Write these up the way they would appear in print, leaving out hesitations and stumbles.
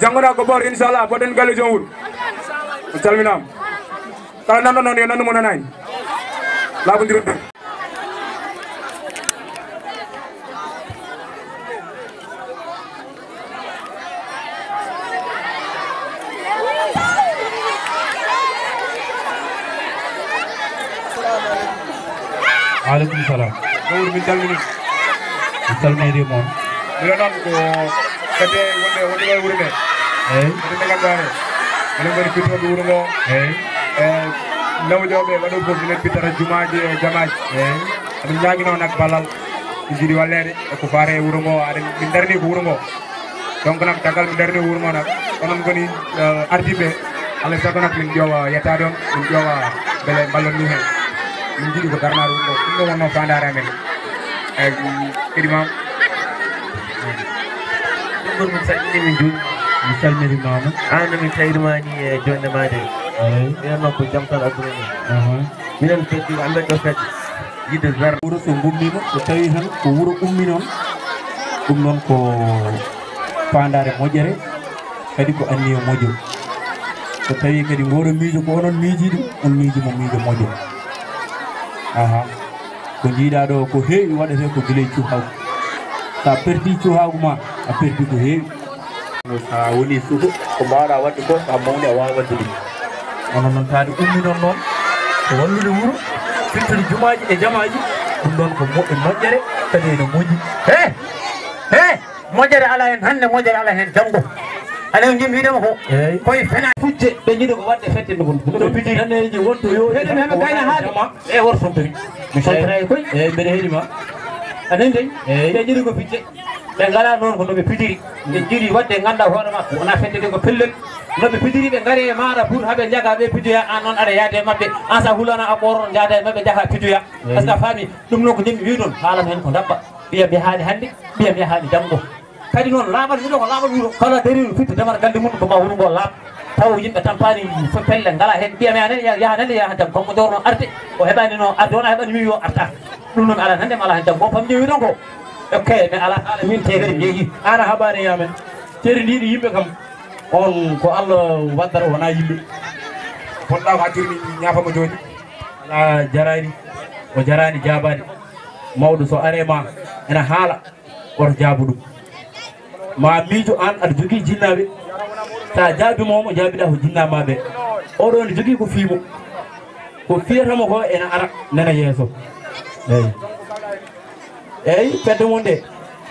Jangona ko bor inshallah boden galu jawul salminam kala nan non nan mo nanay la bu ndirut alaikum salam gawur min salmini salmini mon dila nan ko kade wonde wurme ede gandane ene bari fitto do wurmo nawjobe wado ko ne pitara jumaaji e jamaaji adum jaagi non ak balal jidi wallede e ko faare wurmo ade min darni ko wurmo donc nak tagal min darni wurmo nak onon goni ardibe ala sago nak min jowa yata don min jowa bele ballon ni hen min jidi ko darna wurmo dum wonno fandara men e kidimam ɗum min salmini min juuni mi salminimama an min tayrumani e jonde made minen noon ko jaam tan aduna ni minen keddi amɓe ɗo kadi yidde zar wuro so gummima so tawi tan ko wuro ummi noon ɗum noon ko fandare moƴƴere kadi ko anniyo moƴƴo so tawi kadi ngoɗo miijo ko onon miiji ɗum on miiji mo miijo moƴƴo ko jiiɗa ɗo ko heewi waɗete ko guiley cuhawgu sa perdi cuhawgu ma a perdi ko heewi sa woni suudu ko mbawɗa wadde ko sa mawni a wawa wadde ɗum onon noon taade ummi noon noon ko wallude wuro firtude jumaji e jamaji ɗum ɗon ko moƴƴere kadi ene moƴƴi he moƴƴere ala hen hande moƴƴere ala hen janggo aɗen jim wiidema ko koye fena fujje ɓe jiiɗi ko wadde fette ɗo piji tan eji wonto yo heɗum heɓe kayna haade e wor sompiri mi soltanayi koye eyyi mbeɗa heeɗima anen dey ɓe jiiɗi ko fijje ɓe ngala noon ko noɓe pidiri ɓe jiiɗi wadde ganda hoore makko wona fette ɗe ko pellel noɓe pidiri ɓe gaari e maɗa pour haaɓe jaaga ɓe pidoya an noon aɗa yaade e mabɓe an sa hulana a ɓoron jaada e mabɓe jaaha pidoya par ce que a faami ɗum noon ko yimɓe wi ɗon haalam hen ko dabɓa ɓiyam yahaani hannde ɓiyam yahaani janggo kadi noon laaɓal miɗo ko laaɓal wuro kala dariru fitte damata galde mum ko ma wuro ngo laaɓ taw yimɓe tampani pelle ngala hen ɓiyame anen yaha nande yaha jam konko dorno arde o heɓani no arde wona heɓani mi yo arta ɗum noon ala hande ala hen jam pam ƴeewi ɗon ko ok mais ala haala min te kadi jeeyi ana haɓani yamen teri ndiɗi yimɓe kam on ko Allah waddata wona yimɓe ponɗa ko accirni ñafamo joni ala jarani o jarani jabade mawɗo so arema ena haala oto jaabu ɗum ma miijo an aɗa jogui jinnaɓe sa jaabimomo jaabiɗa ko jinnamaɓe oɗo ne jogui ko fiimo ko fiyatamo ko ene ara nana yeeso eyyi fedde mum nde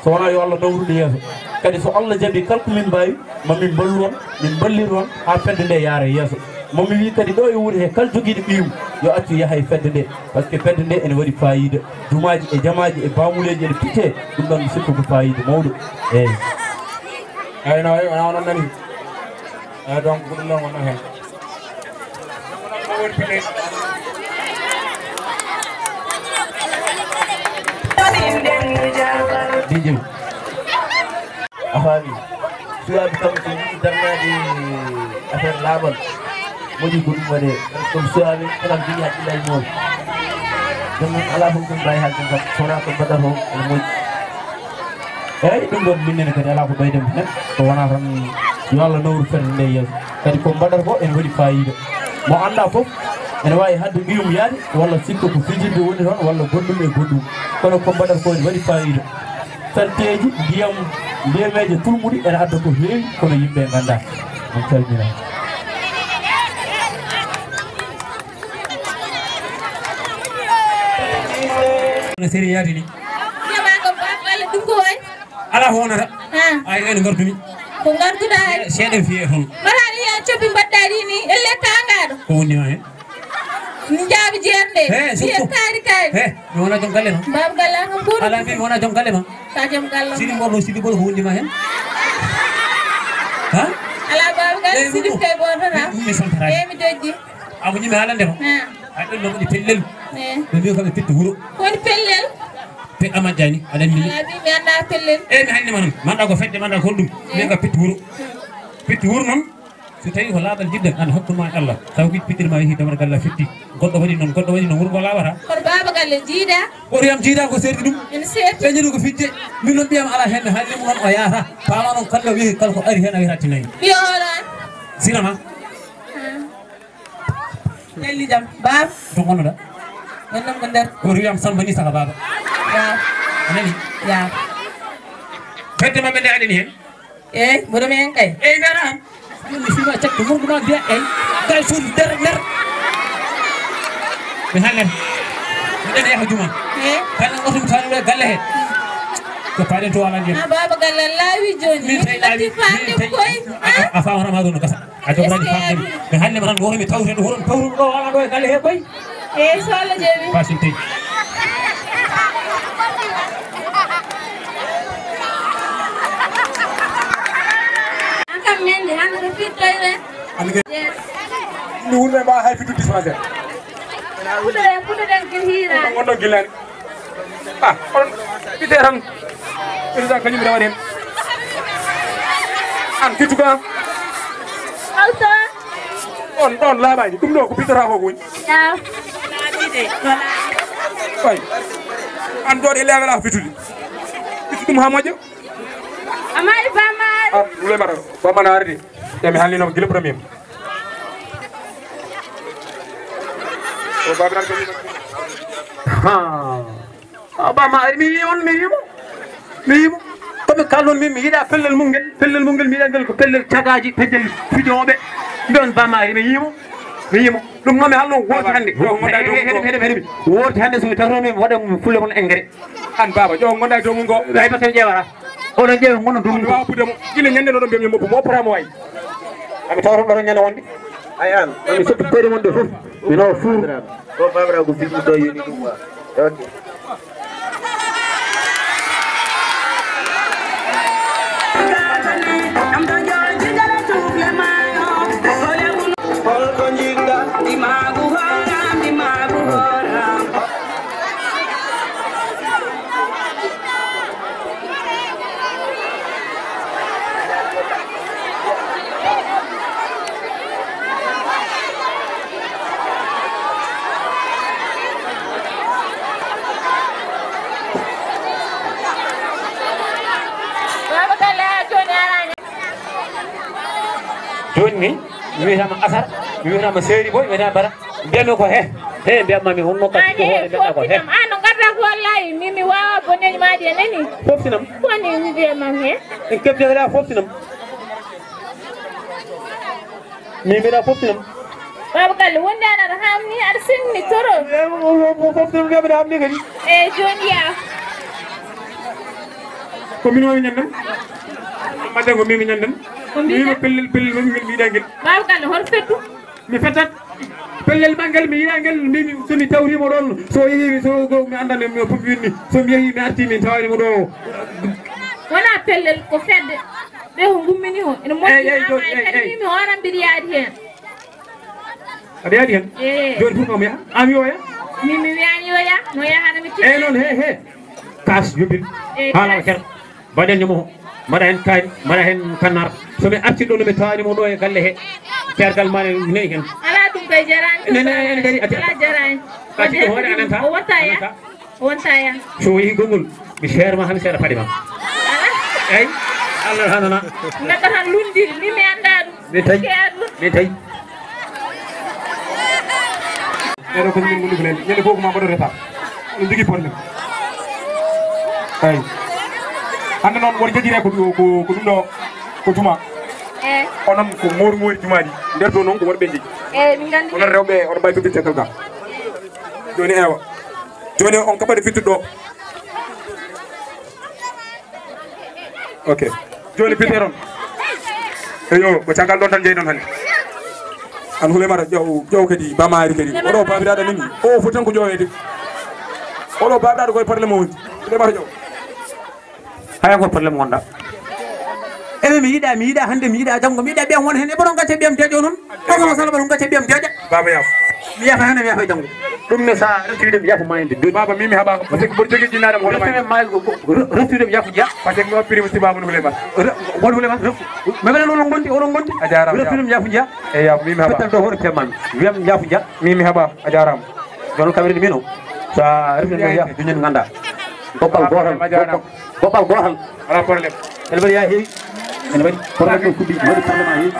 so wona yo Allah nawrude yeeso kadi so Allah jaaɓi kala ko min mbawi mamin ballu on min ballir on ha fedde nde yaara yeeso momi wi kadi ɗo e wuuri he kala joguiɗo ɓiiwu yo accu yaha e fedde nde par ce que fedde nde ene waɗi fayida jumaji e jamaji e bamuleji ene pitte ɗum ɗon mi sikku ko fayida mawɗo eyyi eyyi no wona onon nani eyyi donc ko ɗum ɗon wonno hen dijim a faami suwaɓe kam so yiɗi darnade affaire laaɓal moƴi ko ɗum waɗe comme suwaɓe onam jogui haqqilla e moon ɗum noon ala fof ɗum mbawi haalden kam sowona ko mbaɗata o ene moƴƴi eyyi ɗum ɗon minnene kadi ala ko ɓeydemi hen so wona tan yo Allah nawru fedde nde yeeso kadi ko mbaɗata ko ene waɗi fayida mo anda foof ene wawi hadde mbiyum yaade walla sikka ko fijirde woni toon walla goɗɗum e goɗɗum kono ko mbaɗata ko ene waɗi fayida salteji ndiyam ndemeje tulmuɗi ene adda ko heewi kono yimɓe ganda on calmina no séri yaadi ni ɗum ko way ala ko wonata ay ene gardumi ko garduɗa seeɗa fiye toon mbaɗaɗi ya coppi mbaɗɗaɗi ni elle tangaɗo ko wonnima hen min jaabi jeerde surtout kaari kaari mi wona joom galle ma baba galle an kam ɓuuri ala mi wona joom galle ma sa joom galle siɗi mborno siɗi ɓoɗo ko wondima hen ha ala baba galle siɗi kay ɓotata mi sontaraji mi dojji amo ñimi haalande ma ay ɗon noon waɗi pellel ɓe mbi koɓe pitta wuuro woni pellel pe amadjani aɗa andi ala mi anda pellel eyyi mi hannima noon manɗa ko fedde manɗa ko ɗum min ka pitta wuuro noon so tawi ko laaɓal jidɗen an hokkuma e Allah taw ko pittirma yeehi damar galla fitti goɗɗo waɗi noon wuuro ngo laaɓata kono baba galle jiiɗa oɗoyam jiida ko serdi ɗum ene serdi ɓe ñani ko fijje min noon mbiyam ala hen haallimu noon o yaata pama noon kala weehi kala ko ari hen a wiyata tinayi ɓiyo oɗon sinama nelli jam baba to gonnoɗa gonnon ko nder goto wiyam Samba ni saka baba ya anani ya fedde mabɓe nde aɗani hen eyyi mboɗo men kay eyyi gara am mi fima cakka murguma biya eyyi gal suudi nder mi hallen miɗen yaha juma kala otomi tawniɗo e galle he ko paɗen to wala ndiyam baba galle laawi joni min ɓatti famde koy a famatama ɗo no gasa a jogoraji famdemi mi hannima tan wotomi tawte ɗo hoɗon tawruɗo ɗo wala ɗo e galle he koy eyyi so Allah jeewi fasin tawi mende hande ko fittoyre ni wurɓe mbawa hay fitu dispensaire puɗoɗen ken hiirani gonɗo gillani on fitte tan président kañum rewani hen an fittu ka alto ɗon laaɓaji ɗum ɗo ko fittata ko woni yaw way an jooɗe e lewela ko fittude fittu ɗum ha moƴƴo amari bamari ɗule mbaɗa bamana arde emi haalninomo guila premier o babiran bama ari mi yimo komi kalnon min mi yiiɗa pellel mum ngel mi yiɗa ngel ko pellel cagaji pellel fijoɓe mbion bama ari mi yimo ɗum noon mi halno wooti hannde heɗemi wooti hannde somi tawtomi waɗa fulle mon engrais an baba ƴeew gonɗa e dow mum ngo hay par ce que ƴeewata oɗon ƴeewe gonno dow mum wawa budemo gila ñande noɗon mbiyami moppo mo opporama wayi ami tawton ɗoɗon ñande wonde ay an mi soppi peeri mon ɗe fof mi nawa fuur o babirago fiɗɗu ɗo yoni ɗum wa ok joni mi wiyatama asar mi wiyatama seeri boy mi wiyatama bara mbiyami ko he mbiyatma mi honno kadi ko hoore mbeɗa ko he an no gadda ko wallahi mimi wawa boneji maɗi e nani foftinam woni wiyemam he en kebdeɗa foftinam mi mbiɗa foftinam baba galle wonde an aɗa hamni aɗa sinni toro foftinam mbiɗa hamni kadi eyyi joni ya ko min wawi ñandan madde ko mimi ñandan mimi pellel mami ngel mi yiɗa ngel baba galle hol fettu mi fetat pellel ɓangel mi yiɗa ngel mimi somi tawrimo ɗon so yeehi so mi andan mi puɓɓinni somi yeehi mi arti min tawanimo ɗo wona pellel ko fedde ɓe ko gummini o ene moƴƴi kadi mimi horan mbiɗa yaadi hen aɗa yaadi hen joni fof kam yaha an yo ya mimi wiyani yo ya no yahana mi eyyi noon he kas yobbin haalawa cer mbaɗen ñamo mbaɗa hen kaani mbaɗa hen kannar somi arti ɗo nomi tawanimo ɗo e galle he cergal ma nayi hen ala ɗum kay jarani ene dari ala jarani ati ɗo hoore ananta o wonta ya o wonta ya so yeehi gongol mi seerma hami seeɗa paɗe ma ala eyyi allah hanana neɗɗo tan lundiri mimi anda ɗum min tawi ɗeɗo ko min gonɗi ko lelde ñande fof ko ma mbaɗo reta ɗum jogui probléme eyyi hande noon woto jejjire ko ɗum ɗo ko juma onon ko mori jumaji nder to noon ko wonɓe jejji eyyi min gandi onon rewɓe oɗo mbawi fiftirde caggal ga joni ewa joni on kaɓade fittuɗo ok joni fiteron eyo ko caggal ɗon tan jeyɗon hande an hulemata ƴew kadi bamari kadi oɗo babiraɗo nimi o foti tan ko ƴowede oɗo babiraɗo koye probléme wonti hulemata ƴew haya ko probléme gonɗa ene mi yiiɗa hande mi yiiɗa janggo mi yiiɗa ɓiyam won hen e ɓoɗon gacce ɓiyam teƴo noon koko sala ɓaɗum gacce ɓiyam teƴa baba yaaf mi yafa hande mi yafa janggo ɗum ne sa rettude mi yafa mayde baba mimi haɓa par ce que mboɗo jogui jinnaɗam rettude mi yafa jiya par ce que mi wappirima sibaba no hulemata won hulemat meɓenen onon gondi a jarama rettude mi yafa jiya e yaaf mimi haɓa fettal ɗo hoto pemmami wiyam mi yafa jiya mimi haɓa a jarama jono kaɓirde min o sa rettude mi yafa juñen ganda boɓɓal gotal ala probléme ene mbaɗi ya heewi ene waɗi probléme ɗo fuɗɗi waɗi probléme a heewi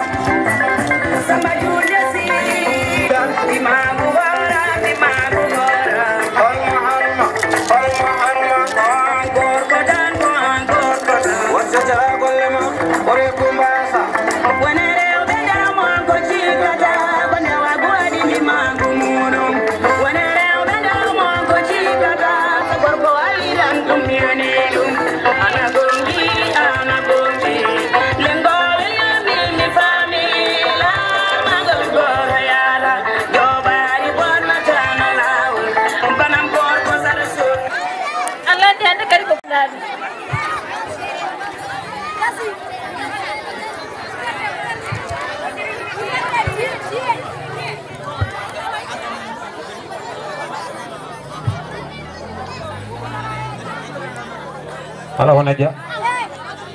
ala ko najja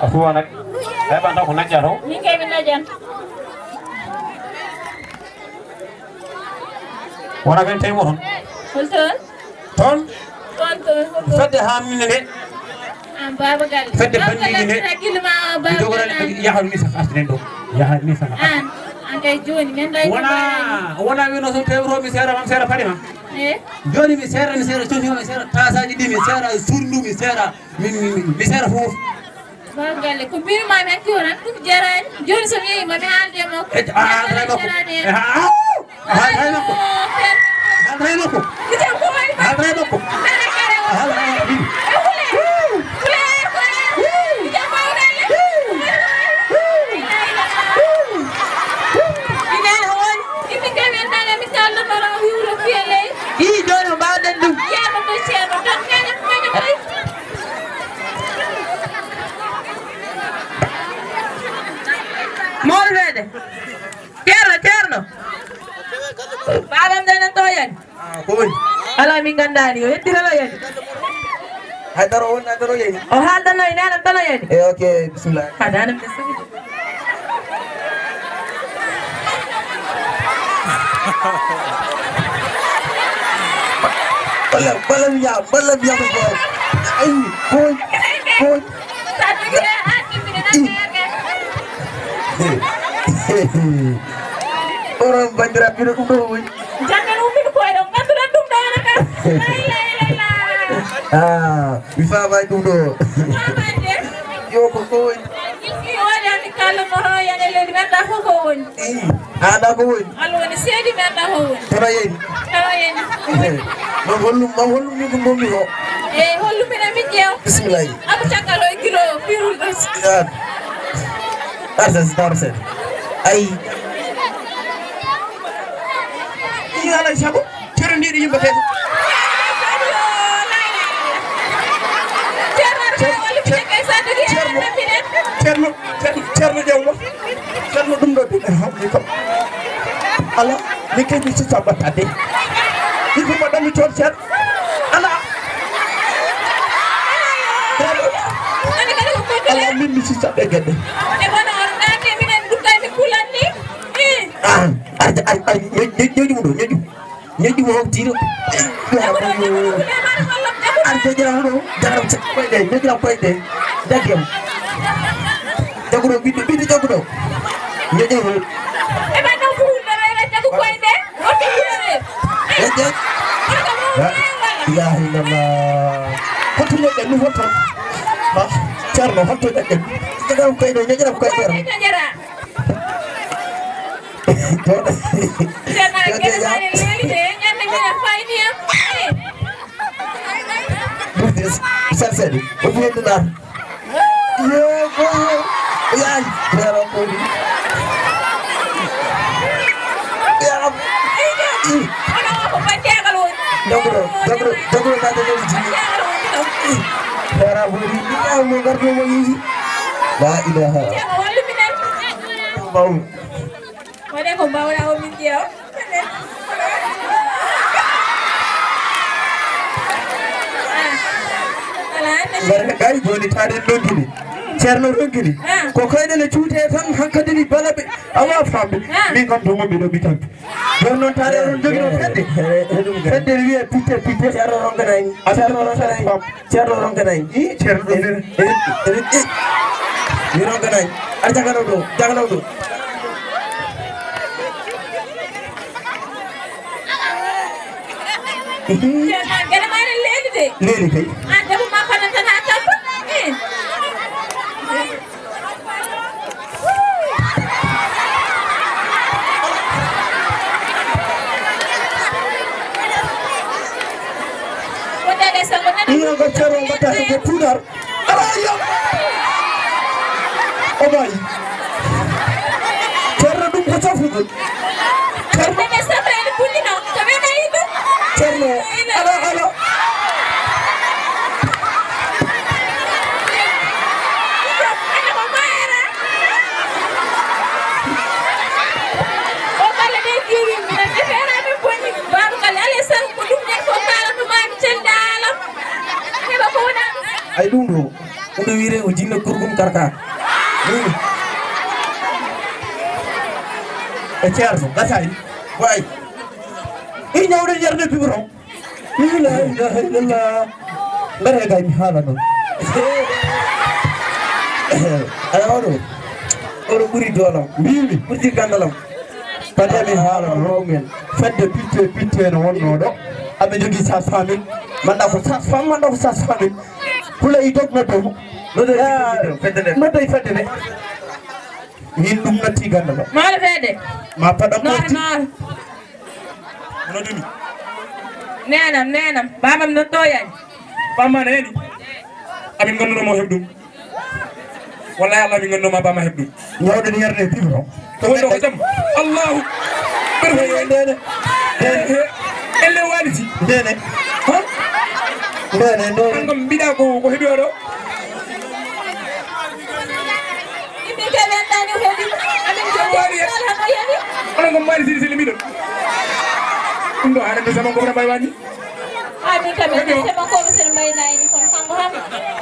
a fuwa nak heɓanta ko najja to min kay mi najan wona ɓen tawimo toon hol toon fedde hamninde nde an baba galle fedde bandiji nde hakkillema baba jogorani yaha ɗum ni saka artinen ɗo yaha ni saka an kay joni men ɗay wona wino so tewromi seera mam seera paɗe ma joni mi seerani seera cofiho mi seera tasaji ɗi mi seera surnu mi seera mi seera foof baba galle ko mbirumami hakki o tan ɗum jarani joni somi yeehi mami haalde makko haalday makko Ceerno babam danan to yani ko woni ala min gandani o yettirala yani haydara on haydara yani o haaldano e nanan tano yani e ok bismillah hadanam de sabi balam ya ko ay ko orang bandirat biro ɗum ɗo woni jangan umi ko e ɗon ganduɗon ɗum ɗo naka mi famani ɗum ɗo yo ko woni woni andi kala mo hoyane leydi merɗa fof ko woni aɗa ko woni Allah woni seedi merɗa ko woni tara yeydi mam hollum ni ko gommi ko hollumina min ƴeew bisimillahi aɗa caggal o e kilo firul ɗo darsen ay i alay sago cero ndiɗo yimɓe keko ceerno ƴewmo ceerno ɗum ɗo ɗum hamni kam ala mi keɓi si saɓatade i ko mbaɗanmi toon ceerno ala ala min mi sisaɓe gueɗe ñoƴƴu mo tiro arde jaram ɗo jaram koyɗe ñoƴƴiram koyɗe daggem jaguɗo ɓiɗɗo jaguɗo ñoƴƴo ho ilaha illallah hotto ñoƴƴen ɗum hotto ha ceerno hotto ñoƴƴen jaram koyɗe ñoƴƴiram koyɗe Sarsedi, o fi hendu nar. Yo ko yaay, dara ko ni. Ya. Ana ko bategal won. Dogro na de ji. Dara ko ni, ya mo gardo mo yi. La ilaha. Wallu minen. Baw. Wone ko bawra o min jeew. Garga kay joni taden donkini ceerno donkini ko koyɗele cuute tan hankkadi ni balaɓe awa famde min kam to moɓi ɗo ɓitampi joni noon taade on jogino fedde wiye pitte ceerno ronkanayi ceerno ronkanayi i ceerno mi ronkanayi ar jaganaw ɗo leeli kay iya ko ceerno mbatta ko puudar ala yo o bayi ceerno ɗum ko safugol ceerno ala ay ɗum ɗo oɗo wiire o jinno kurgum karka e ceerno gasani way i ñawde jerde biberon la ilaha illallah ngare gay mi haala noon aya oɗo ɓuuri doolam mbimi ɓurti gandalam pade mi haala no men fedde pitte no wonno ɗo aɓe jogui sas famille manda ko sas fam manda ko sas famille pula i dog noddo noddo fedde de min ɗum natti gandal maala fede ma paɗam ɓorti ono dumi nenam babam non ɗo yani bamma ne heɗi amin gandunomo heɓ ɗum wallahi allah min ganduma bama heɓ ɗum ñawɗen yerde bibro ko woni ɗo ko jaam allahu ndene elle waliti ndene an kam mbiɗa ko heeɓi oɗo yimɓe keɓendani heeɗi amin joɗialhano yani onon kam mari sili mbiɗon ɗum ɗo haɗande sama gomna mbay wani amin kam en sema koɓe sen mbaynayni kono kanko ham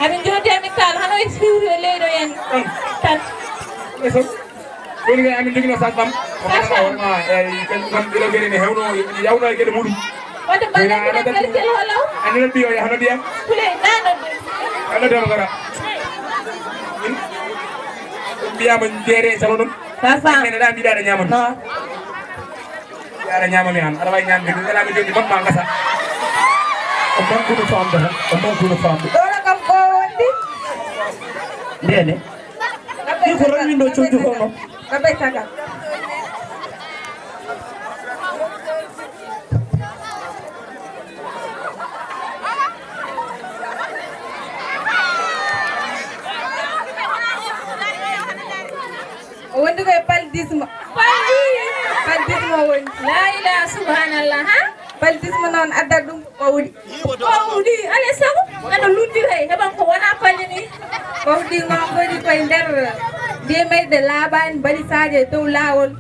amin jodi amin kala hano e fiwri e leyɗo yani tan eso woni kay amin jogino sas fam wonma kam ɗiɗo gueɗe ne hewno yawno e gueɗe muɗum wonde mbaɗa garkel holaw andinon ɓiyo yahano ndiyam puley nanode anodema gara min mbiyama jeere e salo noon Papa. Mene da mbiɗa aɗa ñamami. Non. Aɗa ñamami an aɗa wawi ñamde ɗum ela mi jogui bon ma gasa. O mankuno famde tan o mankuno famde Ɗoɗo kam ko wondi. ndene ɗi ko rawindo coñju hono Kaɓe tagal. Wondi koye paludisme. Paludisme wondi. La ilaha subhanallah ha. Paludisme noon addat ɗum ɓawɗi. Ɓawɗi ale sago ano luddiray heɓan ko wona palle ni. Ɓawɗi ma goni koye nder ndemeyɗe laaɓani balisaji e dow lawol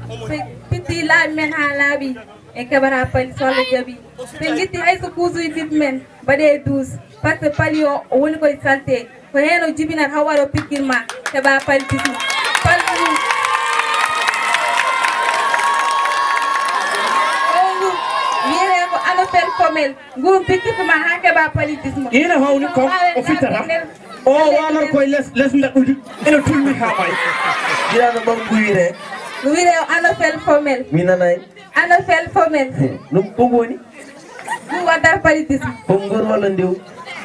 pitti laaɓi men ha laaɓi en keɓata pali solla jaaɓi ɓe guitti hayso kuusuji ɓiɓɓe men mbaɗe douze par ce que pali o woni koye salte ko hen o jibinat haw waɗa o pikkirma heɓa paludisme palɗum wiyete ko anophèle femelle ngurum pikkituma ha keɓa paludisme ina hawni ko o fittata o wanar koye les daɗɗuɗi ene tulmi ha may Jirano bang kuire. ko wiyete o anophèle femelle Mi nanay. anophèle femelle Ɗum woni ɗum waddata paludisme Konngol walla ndew.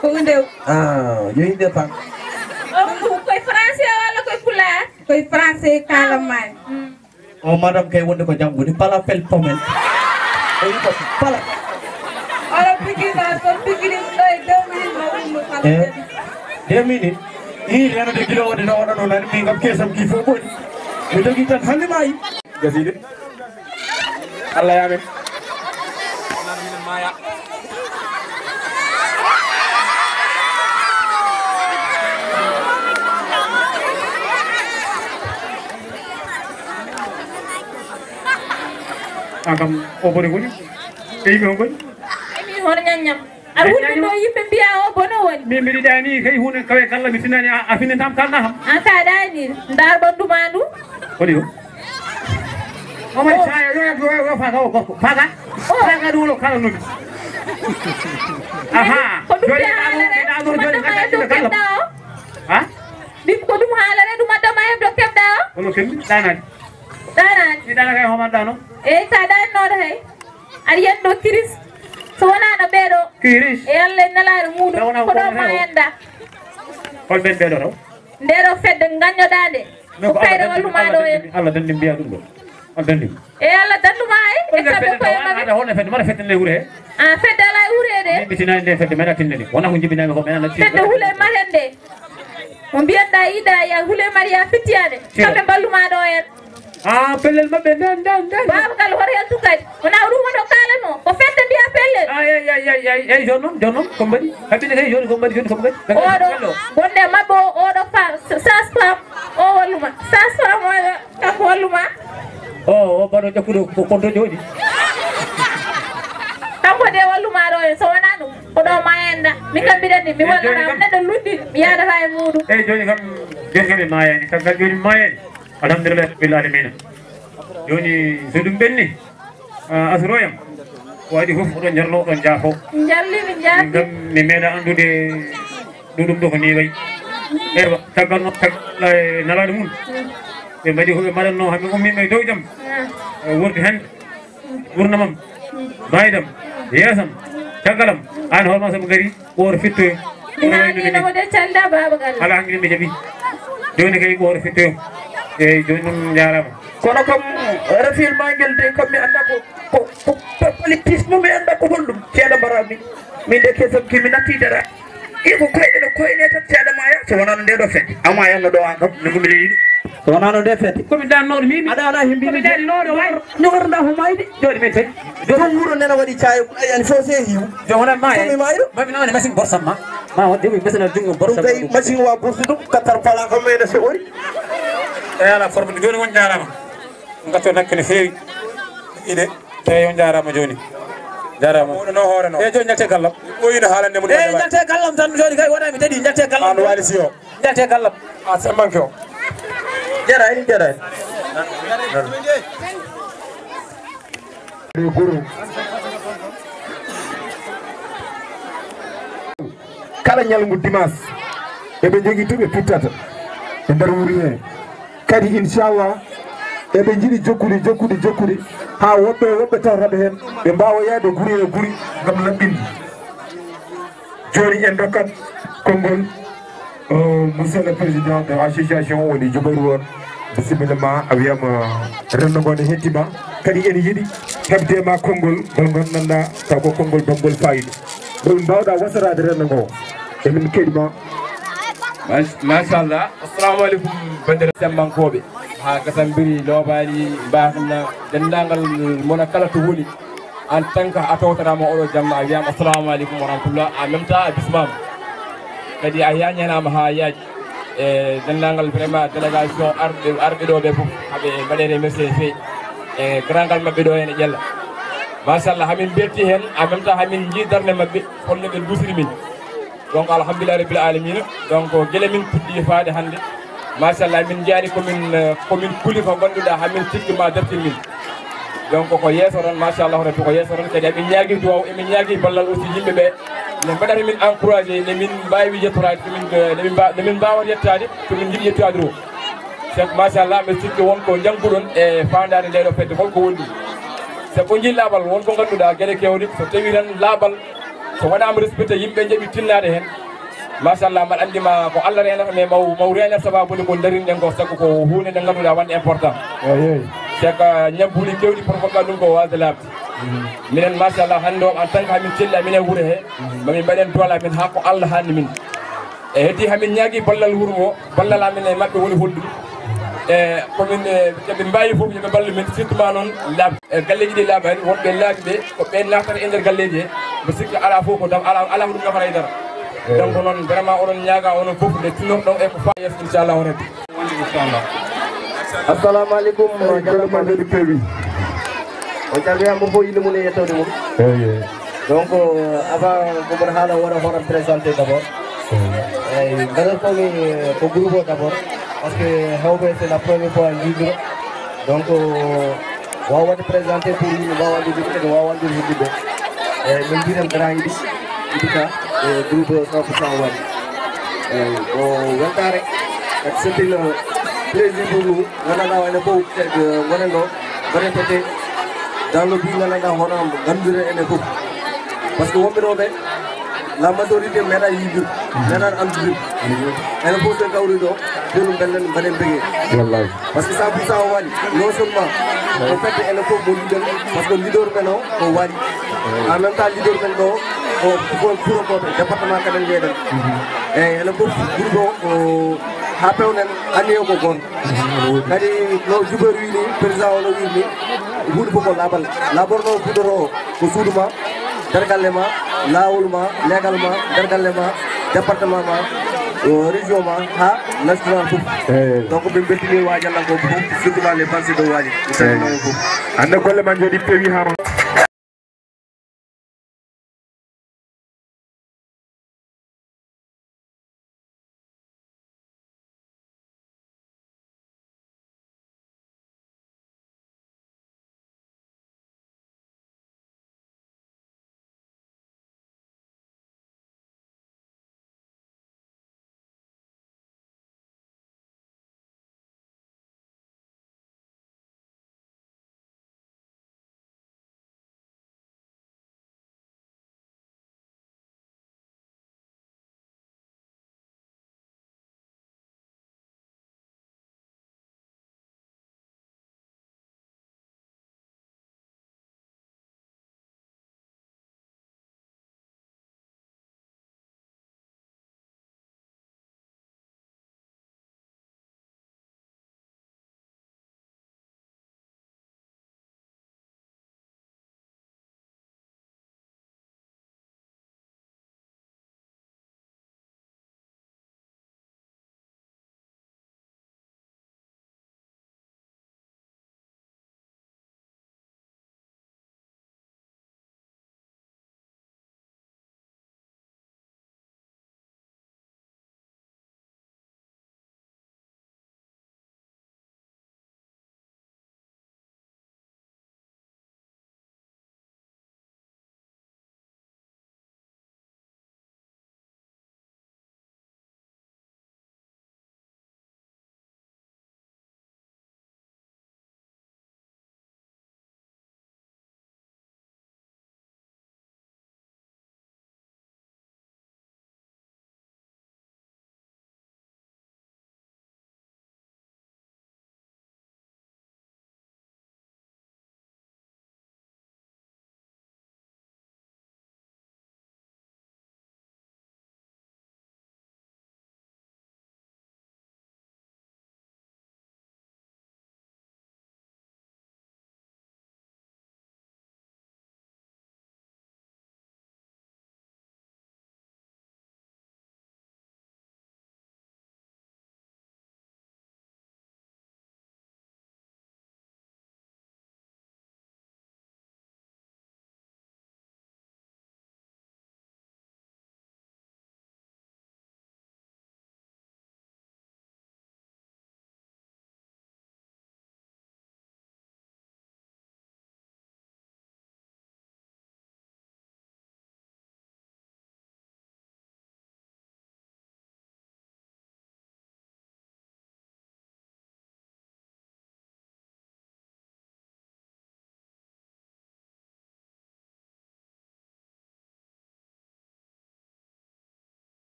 ko ndew Ah, yo himɓe pam. ɗum koye français walla koye pulaar koye français kalamani o madame kay wonde ko janggude pala fel pomel o wi ko pala oɗo pikirɗa kon pikirim ɗo e 2 minutes ma wummo kala jaɓi 2 minutes i renode guila wonde no waɗano nani min kam kesam ki fof ɓoɗi mi jogui tan hande mayi Gaside. Allah yamen. Akam obore goni. Eyi on goni. min hono ñaññam aɗa hulɓe ɗo yimɓe mbiya o bono woni Min mbiɗi dani kay hunde kawe kala mi tinani a finin tam kalna ham. an ka ɗani ndar ɓanduma ndu Kodi yo. O mai saya yo faga o gorko. Faga. Faga ɗum wolo kala nomi. Aha. ko ɗum Joni de haalere ɗum ɗum addama e dow keɓɗa o Ha? ɗim ko ɗum haalere ɗum addama e dow keɓɗa o Kono kemmi danani. ɗanani Ni dana kay homanɗano. eyyi ka ɗannoɗo hay aɗa yiyanɗo kiris so wonano ɓeeɗo Kiris. e allah e nelaɗo muɗum Wona ko ɗo wona ma o. yenda Hol ben ɓeɗo taw. ndeɗo fedde gañoɗa nde ko kayre wallumaɗo en Allah dandi mbiya ɗum ɗo. Allah dandi. e allah danduma e e kamɓe koye maɓe Ada honne fedde mara fedde wure he. an fedde ala e wuurede Min bitinani nde fedde mena tinnani. Wona ko jibinami ko mena fedde huule maten nde mo mbiyanɗa yiiɗa ya huule maria fittiyade kamɓe ballumaɗo en Ah, pellel mabɓe dan. babakal hoto hen tukadi wona ɗum woto kalano ko fedde mbiya pellel Ay joni noon ko mbaɗi. Haɓɓinde kay joni ko mbaɗi joni ko mbaɗi. oɗo gonde mabɓe oɗo fa sas fam o walluma sas fam oɗo kanko walluma O baɗo ƴakkude ko konto joni. kanko de wallumaɗo en so wona ɗum ko ɗo ma enda min kam mbiɗanni mi wallata neɗɗo luddi mi yadata e muɗum Eyi joni kam mi mayani. Caggal joni mi mayani. Alhamdulillah rabbil alamina. Joni so ɗum ɓenni asroyam ko waɗi fof oɗon jarno oɗon jaafo. jalli mi Min jaabi kam mi meeɗa andude ɗuɗum ɗo ko ni wayi. Ewa caggal no nalaɗo mum ɓe mbaɗi koɓe mbaɗatno hamɓe ummiɓe e dow jaam wurdi hande ɓurnamam baydam yeesam caggalam an hoorema somo gari ɓooro fittoyo minaninomo de calda babagal ala hankkille mi jaɓi joni kay ɓooro fittoyo eyyi joni ɗum jarama Kono kam rafil mangel de kam mi anda ko politisme mi anda ko holɗum ceeɗa mbarami min de kesam kimi natti dara iko koyɗe koyne tan ceeɗa maya so wonano nde ɗo fedde ama yanno ɗo an kam nogo mbiɗa yiɗi so wonano nde fedde komi dannoɗo mimi aɗa ala himbimi komi dannoɗo way ñogorɗa ko mayde joni min tawi ɗum wuuro nena waɗi cayo ayani fo se hiw joni wona ma somi mayɗo mami nawne machine borsam ma ma won dewi mesana jungo ɗum borsam kay machine wa ɓursi ɗum kattar pala ko meyna se ori e ala forɓe joni won jarama gatto nakke no fewi ide tawi on jarama joni jarama no hoore no e joni jalte gallam ɓoyino haalande mo e jalte gallam tan joni kay waɗami tadi jalte gallam an wali si o jalte gallam a sambanke o jarani jarani kala ñalngu dimanche eɓe jogui to ɓe pittata e nder wuuri he kadi inchallah e ɓe jiiɗi jokkude ha woɓɓe tawtaɓe hen ɓe mbawa yaade guri e guri gam laɓɓinde. joni en dokkat konngol monsieur le président de l'association woni Djoubairou on bisimilla ma a wiyama renndo ngo ne hettima kadi ene yiiɗi hebdema konngol ngol gonɗanɗa taw ko konngol bangol fayida ɗo mbawɗa wasarade renndo ngo emin keɗima. machallah assalamu aleykum bandiraɓe sembankoɓe ha gasambiri loobali mbahna dendagal mona kala to woni en tant que a tawtanama oɗo jamma a wiyama assalamu aleykum wa rahmatullah en même temps a bismama kadi a yañanama ha yaaji e dendagal vraiment délégation arɓe ɗo ɓe foof haɓe mbaɗe remercié feewi e grangal mabɓe ɗo hen e ƴella machallah hamin belti hen en même temps hamin jii darde mabɓe holno ɓe dusiri min donc alhamdulillah rabbil alamina donc gueɗe min puɗɗi faade hande machallah min jaari komin kuuli ko ganduɗa hamin tikkima dartin min donc ko yesso tan machallah rabbi ko yesso tan kadi emin ñaagui duwaw emin ñaagui ballal aussi yimɓeɓe ne mbaɗata min encouragé ne min mbawi yettorade ne min mbawat yettade tomin jiiɗi yettade to c'est machallah mbe sikki wonko jangguɗon e fandade nde ɗo fedde holko woni c'est ko jii laaɓal wonko ganduɗa gueɗe kewɗe so tawi tan laaɓal so waɗama respecté yimɓe jaɓi tinnade hen machallah mbaɗa andima ko Allah renata mais maw renata sababude ko darinɗen ko sago ko hunde nde ganduɗa wonde important c'est que ñabbuɗi kewɗi propagande ɗum ko wasde laaɓde minen machallah hande o en tant que hamin celli amin e wuuro he mamin mbaɗen doole amin ha ko Allah hanni min e heddi hamin ñaagui ballal wuuro ngo ballal amin e mabɓe woni holɗum e komin ɓe mbawi foof yoɓe ballu min surtout ma noon laaɓde e galleji ɗi laaɓani wonɓe laaɓi ɓe ko ɓe naftata e nder galleji he mbe sikki ala fof ko dam ala ko ɗum nafata e dara donc noon vraiment oɗon ñaaga onon fof nde tinnorɗon e ko fa yes inchallah o rabbi inchallah. assalamu aleykum jallamaɗeɗo peewi o calminama fof inde mum e yettode mum donc avant komoɗo haala waɗa hoɗam présenté d' abord eyyi gaɗal fawmi ko groupe o d' abord par ce que hewɓe c'est la première fois jiidiro donc wawa wadde présenté pour yimɓe mbawa andude kadi wawa andude heddiɓe eyyi min mbiɗen grand yiɗi idika e groupe 100% waɗi eyyi ko weltare kadi c'était plaisir pour nous gandanɗa wayno fof gonen ɗo gonen tete dans le but gandanɗa hono gandude enen fof par ce que wonɓe ɗo ɓe la majorité meeɗa yiidir meeɗan andude enen fof so gawri ɗo joni bellen mbaɗen begue wallahi par ce que 100% o waɗi non seulement ko fedde enen fof mo liɗen par ce que leader men o ko waɗi en même temps leader men ɗo ko furokoɓe département kaden jeeɗen eyyi enen fof groupe o ha pewnen anni o ko goon kadi no Djoubairou wi ni président o no wi ni huuɗo fof ko laaɓal laaɓorno fuɗɗoto ko suudu ma nder galle ma lawol ma légal ma nder galle ma département ma région ma ha national fof donc ɓe beltini wajallanko fof surtout les pensées de waji mi salminama fof ande golle ma jooɗi peewi hama